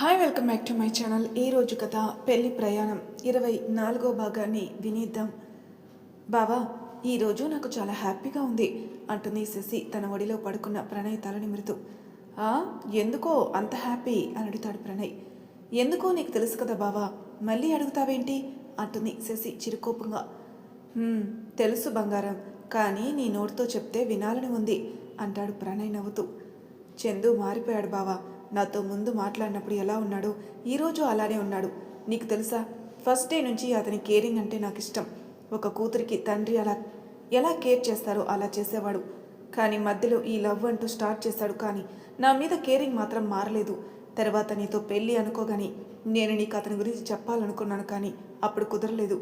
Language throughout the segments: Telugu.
Hi welcome back to my channel. ఈరోజు కథ పెళ్లి ప్రయాణం 24వ భాగాన్ని వినిద్దాం. బావా, ఈరోజు నాకు చాలా హ్యాపీగా ఉంది అంటుంది శశి తన ఒడిలో పడుకున్న ప్రణయ్ తల నిమురుతూ. ఎందుకో అంత హ్యాపీ అని అడుగుతాడు ప్రణయ్. ఎందుకో నీకు తెలుసు కదా బావా, మళ్ళీ అడుగుతావేంటి అంటుంది శశి చిరుకోపంగా. తెలుసు బంగారం, కానీ నీ నోటితో చెప్తే వినాలని ఉంది అంటాడు ప్రణయ్ నవ్వుతూ. చందు మారిపోయాడు బావా. నాతో ముందు మాట్లాడినప్పుడు ఎలా ఉన్నాడో ఈరోజు అలానే ఉన్నాడు. నీకు తెలుసా, ఫస్ట్ డే నుంచి అతని కేరింగ్ అంటే నాకు ఇష్టం. ఒక కూతురికి తండ్రి ఎలా కేర్ చేస్తారో అలా చేసేవాడు. కానీ మధ్యలో ఈ లవ్ అంటూ స్టార్ట్ చేశాడు. కానీ నా మీద కేరింగ్ మాత్రం మారలేదు. తర్వాత నీతో పెళ్ళి అనుకోగాని నేను నీకు అతని గురించి చెప్పాలనుకున్నాను, కానీ అప్పుడు కుదరలేదు.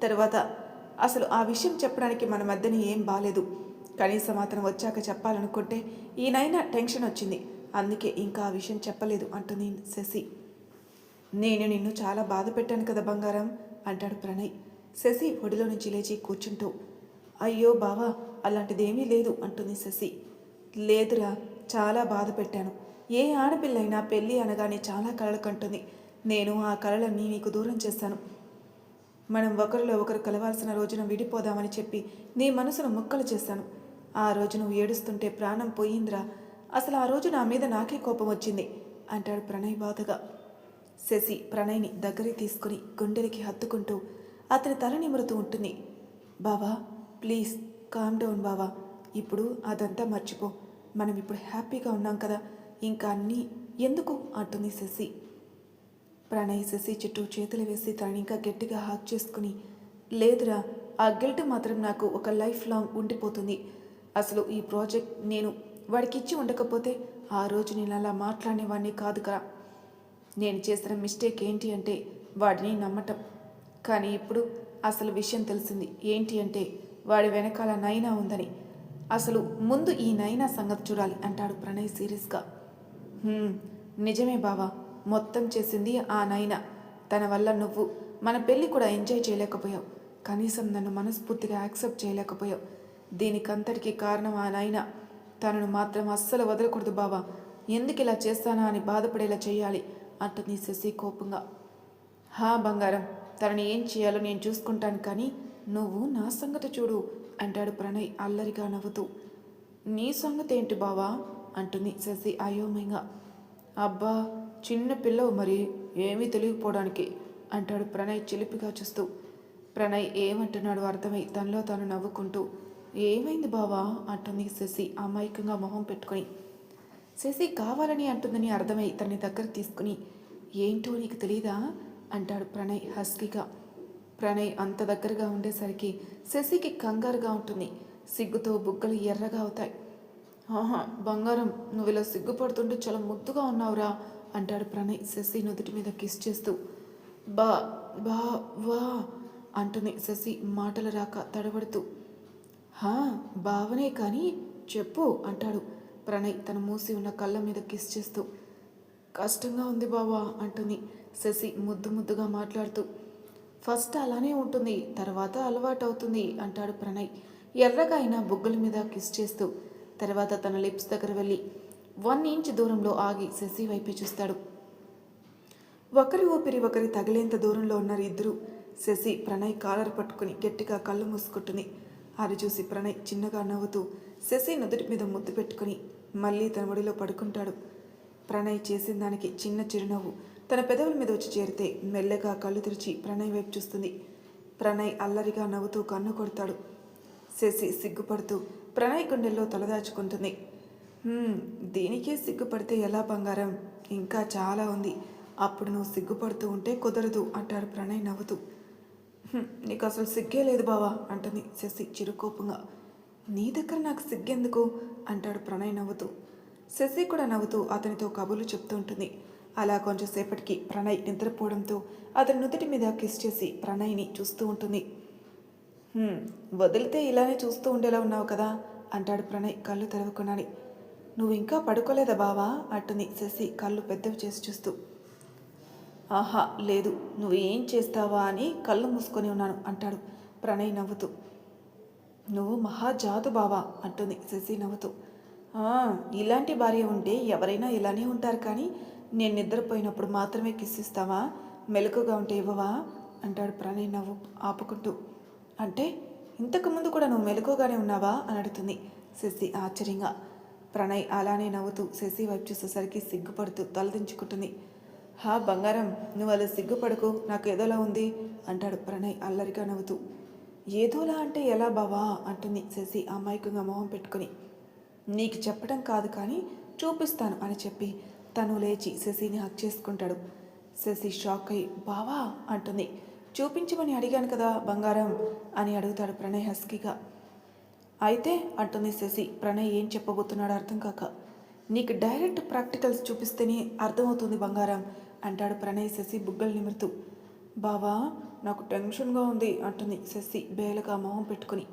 తర్వాత అసలు ఆ విషయం చెప్పడానికి మన మధ్యన ఏం బాలేదు. కనీసం అతను వచ్చాక చెప్పాలనుకుంటే ఈయనైనా టెన్షన్ వచ్చింది. అందుకే ఇంకా ఆ విషయం చెప్పలేదు అంటుంది శశి. నేను నిన్ను చాలా బాధ పెట్టాను కదా బంగారం అంటాడు ప్రణయ్. శశి ఒడిలో నుంచి లేచి కూర్చుంటూ, అయ్యో బావా, అలాంటిదేమీ లేదు అంటుంది శశి. లేదురా, చాలా బాధ పెట్టాను. ఏ ఆడపిల్లైనా పెళ్ళి అనగానే చాలా కలలు కంటుంది. నేను ఆ కలలన్నీ నీకు దూరం చేశాను. మనం ఒకరిలో ఒకరు కలవాల్సిన రోజున విడిపోదామని చెప్పి నీ మనసును ముక్కలు చేశాను. ఆ రోజు నువ్వు ఏడుస్తుంటే ప్రాణం పోయిందిరా. అసలు ఆ రోజు నా మీద నాకే కోపం వచ్చింది అంటాడు ప్రణయ్ బాధగా. శశి ప్రణయ్ని దగ్గరికి తీసుకుని గుండెలకి హత్తుకుంటూ అతని తల నిమురుతూ ఉంటుంది. బావా, ప్లీజ్ కామ్ డౌన్ బావా. ఇప్పుడు అదంతా మర్చిపో. మనం ఇప్పుడు హ్యాపీగా ఉన్నాం కదా, ఇంకా అన్నీ ఎందుకు అంటుంది శశి. ప్రణయ్ శశి చుట్టూ చేతులు వేసి తనని ఇంకా గట్టిగా హాక్ చేసుకుని, లేదురా, ఆ గిల్ట్ మాత్రం నాకు ఒక లైఫ్ లాంగ్ ఉండిపోతుంది. అసలు ఈ ప్రాజెక్ట్ నేను వాడికి ఇచ్చి ఉండకపోతే ఆ రోజు నేను అలా మాట్లాడేవాడిని కాదు కదా. నేను చేసిన మిస్టేక్ ఏంటి అంటే వాడిని నమ్మటం. కానీ ఇప్పుడు అసలు విషయం తెలిసింది. ఏంటి అంటే వాడి వెనకాల నైనా ఉందని. అసలు ముందు ఈ నైనా సంగతి చూడాలి అంటాడు ప్రణయ్ సీరియస్గా. నిజమే బావా, మొత్తం చేసింది ఆ నైనా. తన వల్ల నువ్వు మన పెళ్ళి కూడా ఎంజాయ్ చేయలేకపోయావు. కనీసం నన్ను మనస్ఫూర్తిగా యాక్సెప్ట్ చేయలేకపోయావు. దీనికంతటికీ కారణం ఆ నైనా. తనను మాత్రం అస్సలు వదలకూడదు బావా. ఎందుకు ఇలా చేస్తానా అని బాధపడేలా చేయాలి అంటుంది శశి కోపంగా. బంగారం, తనని ఏం చేయాలో నేను చూసుకుంటాను, కానీ నువ్వు నా సంగతి చూడు అంటాడు ప్రణయ్ అల్లరిగా నవ్వుతూ. నీ సంగతి ఏంటి బావా అంటుంది శశి అయోమయంగా. అబ్బా, చిన్న పిల్లవు మరి, ఏమీ తెలియకపోవడానికి అంటాడు ప్రణయ్ చిలిపిగా చూస్తూ. ప్రణయ్ ఏమంటున్నాడు అర్థమై తనలో తాను నవ్వుకుంటూ, ఏమైంది బావా అంటుంది శశి అమాయకంగా మొహం పెట్టుకుని. శశి కావాలని అంటుందని అర్థమై తనని దగ్గర తీసుకుని, ఏంటో నీకు తెలీదా అంటాడు ప్రణయ్ హస్కీగా. ప్రణయ్ అంత దగ్గరగా ఉండేసరికి శశికి కంగారుగా ఉంటుంది. సిగ్గుతో బుగ్గలు ఎర్రగా అవుతాయి. బంగారం, నువ్వు ఇలా సిగ్గుపడుతుంటే చాలా ముద్దుగా ఉన్నావురా అంటాడు ప్రణయ్ శశి నుదుటి మీద కిస్ చేస్తూ. బా బా వా అంటుంది శశి మాటలు రాక తడబడుతూ. బావనే కానీ చెప్పు అంటాడు ప్రణయ్ తన మూసి ఉన్న కళ్ళ మీద కిస్ చేస్తూ. కష్టంగా ఉంది బావా అంటుంది శశి ముద్దుగా మాట్లాడుతూ. ఫస్ట్ అలానే ఉంటుంది, తర్వాత అలవాటు అవుతుంది అంటాడు ప్రణయ్ ఎర్రగా అయిన బుగ్గల మీద కిస్ చేస్తూ. తర్వాత తన లిప్స్ దగ్గర వెళ్ళి 1 ఇంచ్ దూరంలో ఆగి శశి వైపే చూస్తాడు. ఒకరి ఊపిరి ఒకరి తగిలేంత దూరంలో ఉన్నారు ఇద్దరు. శశి ప్రణయ్ కాలర్ పట్టుకుని గట్టిగా కళ్ళు మూసుకుంటుంది. అది చూసి ప్రణయ్ చిన్నగా నవ్వుతూ శశి నుదుటి మీద ముద్దు పెట్టుకుని మళ్ళీ తన ఒడిలో పడుకుంటాడు. ప్రణయ్ చేసిన దానికి చిన్న చిరునవ్వు తన పెదవుల మీద వచ్చి చేరితే మెల్లగా కళ్ళు తెరిచి ప్రణయ్ వైపు చూస్తుంది. ప్రణయ్ అల్లరిగా నవ్వుతూ కన్ను కొడతాడు. శశి సిగ్గుపడుతూ ప్రణయ్ గుండెల్లో తలదాచుకుంటుంది. దీనికే సిగ్గుపడితే ఎలా బంగారం, ఇంకా చాలా ఉంది. అప్పుడు నువ్వు సిగ్గుపడుతూ ఉంటే కుదరదు అంటాడు ప్రణయ్ నవ్వుతూ. నీకు అసలు సిగ్గే లేదు బావా అంటుంది శశి చిరుకోపంగా. నీ దగ్గర నాకు సిగ్గెందుకు అంటాడు ప్రణయ్ నవ్వుతూ. శశి కూడా నవ్వుతూ అతనితో కబుర్లు చెప్తూ ఉంటుంది. అలా కొంచెంసేపటికి ప్రణయ్ నిద్రపోవడంతో అతని నుదుటి మీద కిస్ చేసి ప్రణయ్ని చూస్తూ ఉంటుంది. వదిలితే ఇలానే చూస్తూ ఉండేలా ఉన్నావు కదా అంటాడు ప్రణయ్ కళ్ళు తెరవకున్నాని. నువ్వు ఇంకా పడుకోలేదా బావా అంటుంది శశి కళ్ళు పెద్దవి చేసి చూస్తూ. లేదు, నువ్వు ఏం చేస్తావా అని కళ్ళు మూసుకొని ఉన్నాను అంటాడు ప్రణయ్ నవ్వుతూ. నువ్వు మహాజాతు బావా అంటుంది శశి నవ్వుతూ. ఇలాంటి భార్య ఉంటే ఎవరైనా ఇలానే ఉంటారు, కానీ నేను నిద్రపోయినప్పుడు మాత్రమే కిస్ ఇస్తావా? మెలకుగా ఉంటే ఇవ్వవా? అంటాడు ప్రణయ్ నవ్వు ఆపుకుంటూ. అంటే ఇంతకుముందు కూడా నువ్వు మెలకుగానే ఉన్నావా అని అడుగుతుంది శశి ఆశ్చర్యంగా. ప్రణయ్ అలానే నవ్వుతూ శశి వైపు చూసేసరికి సిగ్గుపడుతూ తలదించుకుంటుంది. హా బంగారం, నువ్వు అలా సిగ్గుపడకు, నాకు ఏదోలా ఉంది అంటాడు ప్రణయ్ అల్లరిగా నవ్వుతూ. ఏదోలా అంటే ఎలా బావా అంటుంది శశి అమాయకంగా మొహం పెట్టుకుని. నీకు చెప్పడం కాదు కానీ చూపిస్తాను అని చెప్పి తను లేచి శశిని హక్ చేసుకుంటాడు. శశి షాక్ అయి బావా అంటుంది. చూపించమని అడిగాను కదా బంగారం అని అడుగుతాడు ప్రణయ్ హస్కీగా. అయితే అంటుంది శశి ప్రణయ్ ఏం చెప్పబోతున్నాడో అర్థం కాక. నీకు డైరెక్ట్ ప్రాక్టికల్స్ చూపిస్తేనే అర్థమవుతుంది బంగారం అంటాడు ప్రణయ్ శశి బుగ్గలు నిమురుతూ. బావా నాకు టెన్షన్గా ఉంది అంటుంది శశి బేలగా మొహం పెట్టుకుని.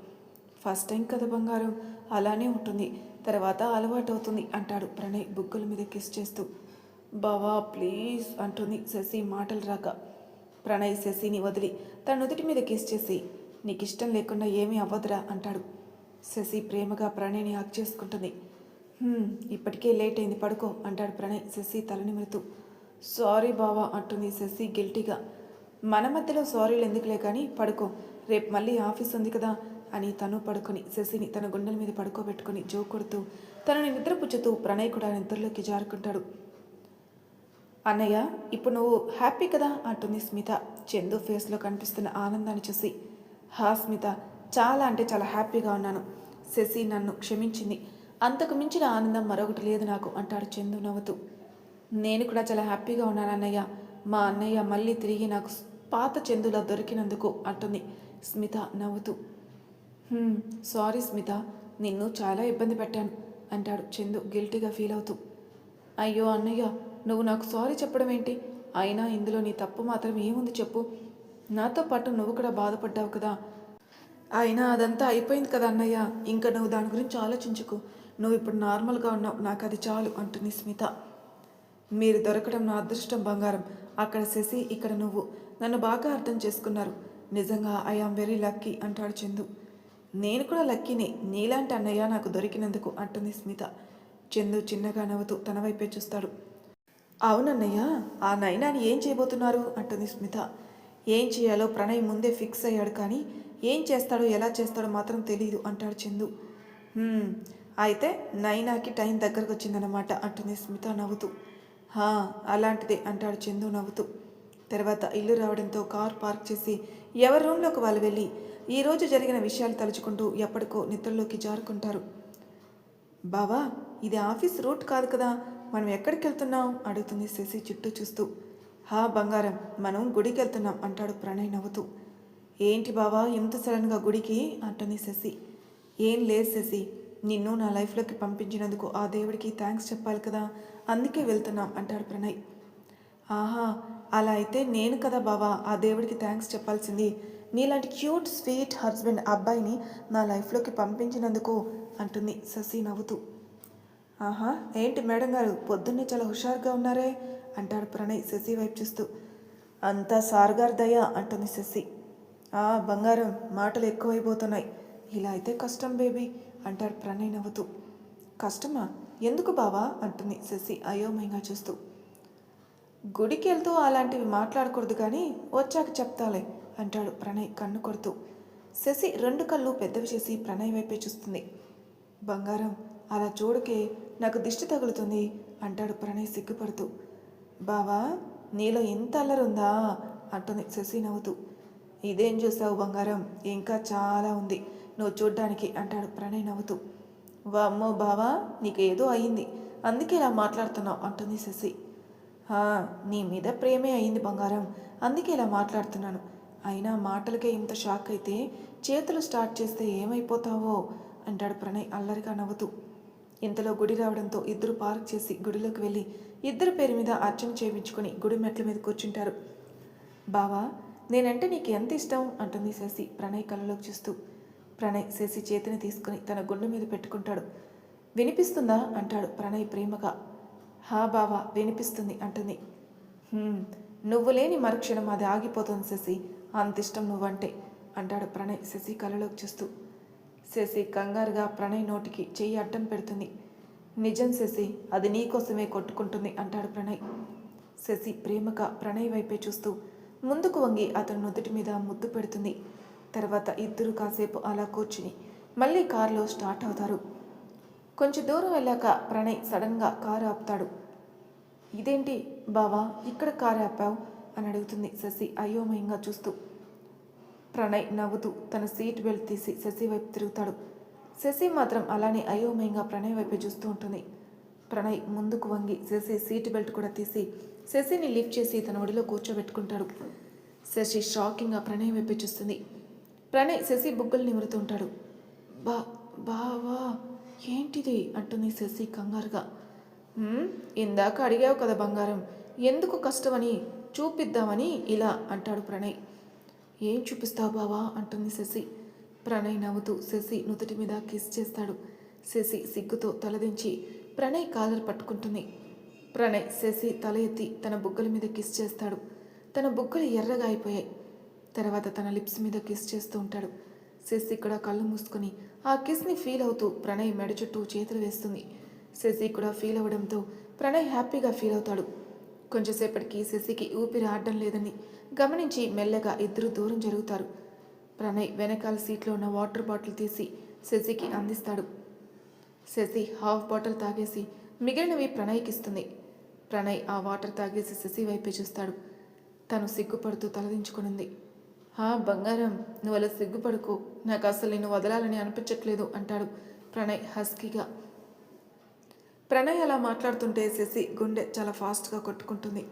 ఫస్ట్ టైం కదా బంగారం, అలానే ఉంటుంది, తర్వాత అలవాటు అవుతుంది అంటాడు ప్రణయ్ బుగ్గల మీద కిస్ చేస్తూ. బావా ప్లీజ్ అంటుంది శశి మాటలు రాక. ప్రణయ్ శశిని వదిలి తన నుదుటి మీద కిస్ చేసి నీకు ఇష్టం లేకుండా ఏమీ అవ్వదురా అంటాడు. శశి ప్రేమగా ప్రణయ్ని హక్ చేసుకుంటుంది. ఇప్పటికే లేట్ అయింది, పడుకో అంటాడు ప్రణయ్ శశి తలని నిమురుతూ. సారీ బావా అంటుంది శశి గిల్టీగా. మన మధ్యలో సారీలు ఎందుకులే కానీ పడుకో, రేపు మళ్ళీ ఆఫీస్ ఉంది కదా అని తను పడుకొని శశిని తన గుండెల మీద పడుకోబెట్టుకుని జో కొడుతూ తనని నిద్రపుచ్చుతూ ప్రణయ్ కూడా నిద్రలోకి జారుకుంటాడు. అన్నయ్య ఇప్పుడు నువ్వు హ్యాపీ కదా అంటుంది స్మిత చందు ఫేస్లో కనిపిస్తున్న ఆనందాన్ని చూసి. హా స్మిత, చాలా అంటే చాలా హ్యాపీగా ఉన్నాను. శశి నన్ను క్షమించింది, అంతకు మించిన ఆనందం మరొకటి లేదు నాకు అంటాడు చందు నవ్వుతూ. నేను కూడా చాలా హ్యాపీగా ఉన్నాను అన్నయ్య, మా అన్నయ్య మళ్ళీ తిరిగి నాకు పాత చందులా దొరికినందుకు అంటుంది స్మిత నవ్వుతూ. సారీ స్మిత, నిన్ను చాలా ఇబ్బంది పెట్టాను అంటాడు చందు గిల్టీగా ఫీల్ అవుతూ. అయ్యో అన్నయ్య, నువ్వు నాకు సారీ చెప్పడం ఏంటి? అయినా ఇందులో నీ తప్పు మాత్రం ఏముంది చెప్పు? నాతో పాటు నువ్వు కూడా బాధపడ్డావు కదా. అయినా అదంతా అయిపోయింది కదా అన్నయ్య, ఇంకా నువ్వు దాని గురించి ఆలోచించుకు. నువ్వు ఇప్పుడు నార్మల్గా ఉన్నావు, నాకు అది చాలు అంటుంది స్మిత. మీరు దొరకడం నా అదృష్టం బంగారం. అక్కడ శశి, ఇక్కడ నువ్వు నన్ను బాగా అర్థం చేసుకున్నారు. నిజంగా ఐ ఆమ్ వెరీ లక్కీ అంటాడు చందు. నేను కూడా లక్కీనే, నీలాంటి అన్నయ్య నాకు దొరికినందుకు అంటుంది స్మిత. చందు చిన్నగా నవ్వుతూ తన వైపే చూస్తాడు. అవునన్నయ్య, ఆ నైనాని ఏం చేయబోతున్నారు అంటుంది స్మిత. ఏం చేయాలో ప్రణయ్ ముందే ఫిక్స్ అయ్యాడు కానీ ఏం చేస్తాడో ఎలా చేస్తాడో మాత్రం తెలియదు అంటాడు చందు. అయితే నైనాకి టైం దగ్గరకు వచ్చిందన్నమాట అంటుంది స్మిత నవ్వుతూ. అలాంటిదే అంటాడు చందు నవ్వుతూ. తర్వాత ఇల్లు రావడంతో కార్ పార్క్ చేసి ఎవరి రూమ్లోకి వాళ్ళు వెళ్ళి ఈరోజు జరిగిన విషయాలు తలుచుకుంటూ ఎప్పటికో నిద్రలోకి జారుకుంటారు. బావా, ఇది ఆఫీస్ రూట్ కాదు కదా, మనం ఎక్కడికి వెళ్తున్నాం అడుగుతుంది శశి చుట్టూ చూస్తూ. బంగారం, మనం గుడికి వెళ్తున్నాం అంటాడు ప్రణయ్ నవ్వుతూ. ఏంటి బావా ఇంత సడన్గా గుడికి అంటుంది శశి. ఏం లేదు శశి, నిన్ను నా లైఫ్లోకి పంపించినందుకు ఆ దేవుడికి థ్యాంక్స్ చెప్పాలి కదా, అందుకే వెళ్తున్నాం అంటాడు ప్రణయ్. అలా అయితే నేను కదా బావా ఆ దేవుడికి థ్యాంక్స్ చెప్పాల్సింది, నీలాంటి క్యూట్ స్వీట్ హస్బెండ్ అబ్బాయిని నా లైఫ్లోకి పంపించినందుకు అంటుంది శశి నవ్వుతూ. ఏంటి మేడం గారు పొద్దున్నే చాలా హుషారుగా ఉన్నారే అంటాడు ప్రణయ్ శశి వైపు చూస్తూ. అంతా సార్ గారి దయ అంటుంది శశి. బంగారం, మాటలు ఎక్కువైపోతున్నాయి, ఇలా అయితే కష్టం బేబీ అంటాడు ప్రణయ్ నవ్వుతూ. కష్టమా? ఎందుకు బావా అంటుంది శశి అయోమయంగా చూస్తూ. గుడికి వెళ్తూ అలాంటివి మాట్లాడకూడదు కానీ వచ్చాక చెప్తాలే అంటాడు ప్రణయ్ కన్ను కొడుతూ. శశి రెండు కళ్ళు పెద్దవి చేసి ప్రణయ్ వైపే చూస్తుంది. బంగారం, అలా చూడకే, నాకు దిష్టి తగులుతుంది అంటాడు ప్రణయ్ సిగ్గుపడుతూ. బావా, నీలో ఇంత అల్లరుందా అంటుంది శశి నవ్వుతూ. ఇదేం చూసావు బంగారం, ఇంకా చాలా ఉంది నువ్వు చూడ్డానికి అంటాడు ప్రణయ్ నవ్వుతూ. వామ్మో బావా, నీకు ఏదో అయింది అందుకే ఇలా మాట్లాడుతున్నావు అంటుంది శశి. నీ మీద ప్రేమే అయింది బంగారం, అందుకే ఇలా మాట్లాడుతున్నాను. అయినా మాటలకే ఇంత షాక్ అయితే చేతులు స్టార్ట్ చేస్తే ఏమైపోతావో అంటాడు ప్రణయ్ అల్లరిగా నవ్వుతూ. ఇంతలో గుడి రావడంతో ఇద్దరు పార్క్ చేసి గుడిలోకి వెళ్ళి ఇద్దరు పేరు మీద అర్చన చేయించుకొని గుడి మెట్ల మీద కూర్చుంటారు. బావా, నేనంటే నీకు ఎంత ఇష్టం అంటుంది శశి ప్రణయ్ కళ్ళలోకి చూస్తూ. ప్రణయ్ శశి చేతిని తీసుకుని తన గుండె మీద పెట్టుకుంటాడు. వినిపిస్తుందా అంటాడు ప్రణయ్ ప్రేమగా. బావా వినిపిస్తుంది అంటుంది. నువ్వు లేని మరుక్షణం అది ఆగిపోతుంది శశి, అంత ఇష్టం నువ్వంటే అంటాడు ప్రణయ్ శశి కళ్ళలోకి చూస్తూ. శశి కంగారుగా ప్రణయ్ నోటికి చెయ్యి అడ్డం పెడుతుంది. నిజం శశి, అది నీకోసమే కొట్టుకుంటుంది అంటాడు ప్రణయ్. శశి ప్రేమగా ప్రణయ్ వైపే చూస్తూ ముందుకు వంగి అతని నుదుటి మీద ముద్దు పెడుతుంది. తర్వాత ఇద్దరు కాసేపు అలా కూర్చుని మళ్ళీ కారులో స్టార్ట్ అవుతారు. కొంచెం దూరం వెళ్ళాక ప్రణయ్ సడన్గా కారు ఆపుతాడు. ఇదేంటి బావా ఇక్కడ కారు ఆపావు అని అడుగుతుంది శశి అయోమయంగా చూస్తూ. ప్రణయ్ నవ్వుతూ తన సీట్ బెల్ట్ తీసి శశి వైపు తిరుగుతాడు. శశి మాత్రం అలానే అయోమయంగా ప్రణయ్ వైపు చూస్తూ ఉంటుంది. ప్రణయ్ ముందుకు వంగి శశి సీట్ బెల్ట్ కూడా తీసి శశిని లిఫ్ట్ చేసి తన ఒడిలో కూర్చోబెట్టుకుంటాడు. శశి షాకింగ్గా ప్రణయ్ వైపు చూస్తుంది. ప్రణయ్ శశి బుగ్గలు నిమురుతుంటాడు. బావా ఏంటిది అంటుంది శశి కంగారుగా. ఇందాక అడిగావు కదా బంగారం, ఎందుకు కష్టమని చూపిద్దామని ఇలా అంటాడు ప్రణయ్. ఏం చూపిస్తావు బావా అంటుంది శశి. ప్రణయ్ నవ్వుతూ శశి నుదుటి మీద కిస్ చేస్తాడు. శశి సిగ్గుతో తలదించి ప్రణయ్ కాలర్ పట్టుకుంటుంది. ప్రణయ్ శశి తల ఎత్తి తన బుగ్గల మీద కిస్ చేస్తాడు. తన బుగ్గలు ఎర్రగా అయిపోయాయి. తర్వాత తన లిప్స్ మీద కిస్ చేస్తూ ఉంటాడు. శశి కూడా కళ్ళు మూసుకొని ఆ కిస్ని ఫీల్ అవుతూ ప్రణయ్ మెడ చుట్టూ చేతులు వేస్తుంది. శశి కూడా ఫీల్ అవ్వడంతో ప్రణయ్ హ్యాపీగా ఫీల్ అవుతాడు. కొంచెంసేపటికి శశికి ఊపిరి ఆడడం లేదని గమనించి మెల్లగా ఇద్దరు దూరం జరుగుతారు. ప్రణయ్ వెనకాల సీట్లో ఉన్న వాటర్ బాటిల్ తీసి శశికి అందిస్తాడు. శశి హాఫ్ బాటిల్ తాగేసి మిగిలినవి ప్రణయ్కి ఇస్తుంది. ప్రణయ్ ఆ వాటర్ తాగేసి శశి వైపే చూస్తాడు. తను సిగ్గుపడుతూ తలదించుకునింది. బంగారం, నువ్వు అలా సిగ్గుపడుకో, నాకు అసలు నిన్ను వదలాలని అనిపించట్లేదు అంటాడు ప్రణయ్ హస్కీగా. ప్రణయ్ అలా మాట్లాడుతుంటే శశి గుండె చాలా ఫాస్ట్గా కొట్టుకుంటుంది.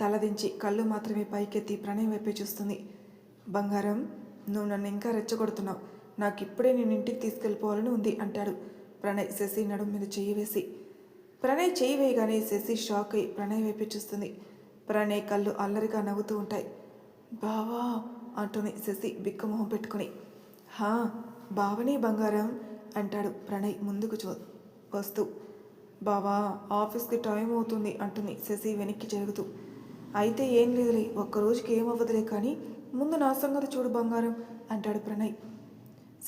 తలదించి కళ్ళు మాత్రమే పైకెత్తి ప్రణయ్ వైపే చూస్తుంది. బంగారం, నువ్వు నన్ను ఇంకా రెచ్చగొడుతున్నావు, నాకు ఇప్పుడే నేను ఇంటికి తీసుకెళ్ళిపోవాలని ఉంది అంటాడు ప్రణయ్ శశి నడుం మీద చెయ్యి వేసి. ప్రణయ్ చెయ్యి వేయగానే శశి షాక్ అయి ప్రణయ్ వైపే చూస్తుంది. ప్రణయ్ కళ్ళు అల్లరిగా నవ్వుతూ ఉంటాయి. బావా అంటుంది శశి బిక్కమొహం పెట్టుకుని. బావని బంగారం అంటాడు ప్రణయ్ ముందుకు వస్తూ. బావా, ఆఫీస్కి టైం అవుతుంది అంటుంది శశి వెనక్కి జరుగుతూ. అయితే ఏం లేదులే, ఒక్కరోజుకి ఏమవ్వదులే, కానీ ముందు నా సంగతి చూడు బంగారం అంటాడు ప్రణయ్.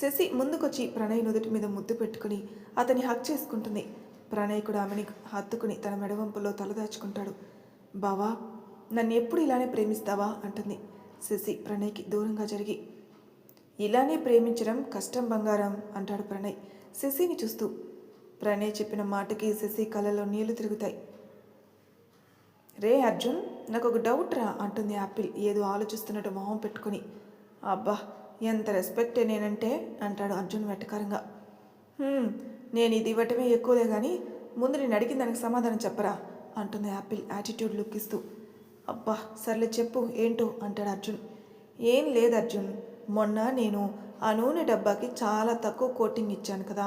శశి ముందుకొచ్చి ప్రణయ్ నుదుటి మీద ముద్దు పెట్టుకుని అతని హక్ చేసుకుంటుంది. ప్రణయ్ కూడా ఆమెని హత్తుకుని తన మెడవంపులో తలదాచుకుంటాడు. బావా, నన్ను ఎప్పుడు ఇలానే ప్రేమిస్తావా అంటుంది శశి ప్రణయ్కి దూరంగా జరిగి. ఇలానే ప్రేమించడం కష్టం బంగారం అంటాడు ప్రణయ్ శశిని చూస్తూ. ప్రణయ్ చెప్పిన మాటకి శశి కళ్ళలో నీళ్లు తిరుగుతాయి. రే అర్జున్, నాకు ఒక డౌట్ రా అంటుంది యాపిల్ ఏదో ఆలోచిస్తున్నట్టు మొహం పెట్టుకుని. అబ్బా, ఎంత రెస్పెక్టే నేనంటే అంటాడు అర్జున్ వెటకారంగా. నేను ఇది ఇవ్వటమే ఎక్కువలే కానీ ముందు నేను అడిగిన దానికి సమాధానం చెప్పరా అంటుంది యాపిల్ యాటిట్యూడ్ లుక్ ఇస్తూ. అబ్బా సర్లే చెప్పు ఏంటో అంటాడు అర్జున్. ఏం లేదు అర్జున్, మొన్న నేను ఆ నూనె డబ్బాకి చాలా తక్కువ కోటింగ్ ఇచ్చాను కదా,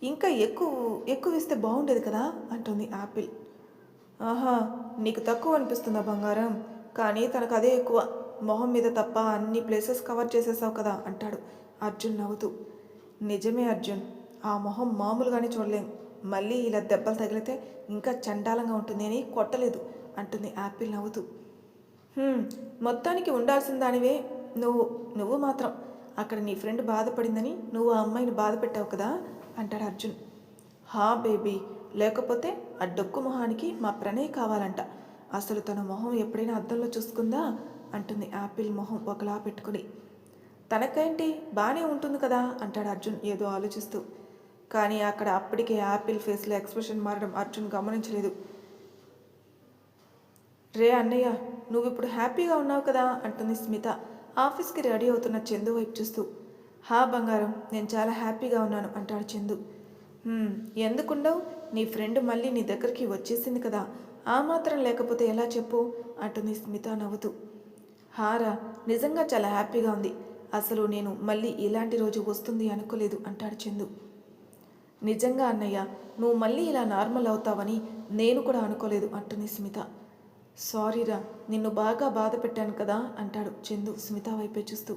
ఇంకా ఎక్కువ ఇస్తే బాగుండేది కదా అంటుంది యాపిల్. నీకు తక్కువ అనిపిస్తుందా బంగారం, కానీ తనకు అదే ఎక్కువ, మొహం మీద తప్ప అన్ని ప్లేసెస్ కవర్ చేసేసావు కదా అంటాడు అర్జున్ నవ్వుతూ. నిజమే అర్జున్, ఆ మొహం మామూలుగానే చూడలేం, మళ్ళీ ఇలా దెబ్బలు తగిలితే ఇంకా చండాలంగా ఉంటుంది అని కొట్టలేదు అంటుంది యాపిల్ నవ్వుతూ. మొత్తానికి ఉండాల్సిన దానివే నువ్వు మాత్రం అక్కడ నీ ఫ్రెండ్ బాధపడిందని నువ్వు ఆ అమ్మాయిని బాధ పెట్టావు కదా అంటాడు అర్జున్. బేబీ, లేకపోతే ఆ డొక్కు మొహానికి మా ప్రణయ్ కావాలంట, అసలు తన మొహం ఎప్పుడైనా అద్దంలో చూసుకుందా అంటుంది యాపిల్ మొహం ఒకలా పెట్టుకుని. తనకేంటి బాగానే ఉంటుంది కదా అంటాడు అర్జున్ ఏదో ఆలోచిస్తూ. కానీ అక్కడ అప్పటికే యాపిల్ ఫేస్లో ఎక్స్ప్రెషన్ మారడం అర్జున్ గమనించలేదు. రే అన్నయ్య, నువ్వు ఇప్పుడు హ్యాపీగా ఉన్నావు కదా అంటుంది స్మిత ఆఫీస్కి రెడీ అవుతున్న చందు వైపు చూస్తూ. బంగారం, నేను చాలా హ్యాపీగా ఉన్నాను అంటాడు చందు. ఎందుకుండవు, నీ ఫ్రెండ్ మళ్ళీ నీ దగ్గరికి వచ్చేసింది కదా, ఆ మాత్రం లేకపోతే ఎలా చెప్పు అంటుంది స్మిత నవ్వుతూ. నిజంగా చాలా హ్యాపీగా ఉంది, అసలు నేను మళ్ళీ ఇలాంటి రోజు వస్తుంది అనుకోలేదు అంటాడు చందు. నిజంగా అన్నయ్య, నువ్వు మళ్ళీ ఇలా నార్మల్ అవుతావని నేను కూడా అనుకోలేదు అంటుంది స్మిత. సారీరా, నిన్ను బాగా బాధ పెట్టాను కదా అంటాడు చందు స్మిత వైపే చూస్తూ.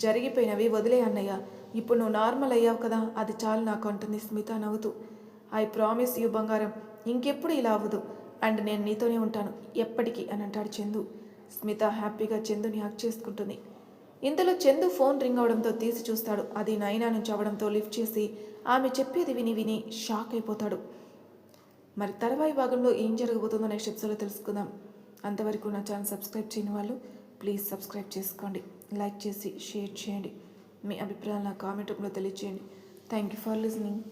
జరిగిపోయినవి వదిలే అన్నయ్య, ఇప్పుడు నువ్వు నార్మల్ అయ్యావు కదా, అది చాలు నాకు అంటుంది స్మిత నవ్వుతూ. ఐ ప్రామిస్ యూ బంగారం, ఇంకెప్పుడు ఇలా అవ్వదు, అండ్ నేను నీతోనే ఉంటాను ఎప్పటికీ అని అంటాడు చందు. స్మిత హ్యాపీగా చందుని హక్ చేసుకుంటుంది. ఇంతలో చందు ఫోన్ రింగ్ అవడంతో తీసి చూస్తాడు. అది నైనా నుంచి అవడంతో లిఫ్ట్ చేసి ఆమె చెప్పేది విని విని షాక్ అయిపోతాడు. మరి తర్వాయి భాగంలో ఏం జరగబోతుందో నెక్స్ట్ ఎపిసోడ్లో తెలుసుకుందాం. అంతవరకు నా ఛానల్ సబ్స్క్రైబ్ చేయని వాళ్ళు ప్లీజ్ సబ్స్క్రైబ్ చేసుకోండి, లైక్ చేసి షేర్ చేయండి, మీ అభిప్రాయాలు నా కామెంట్ రూపంలో తెలియజేయండి. Thank you for listening.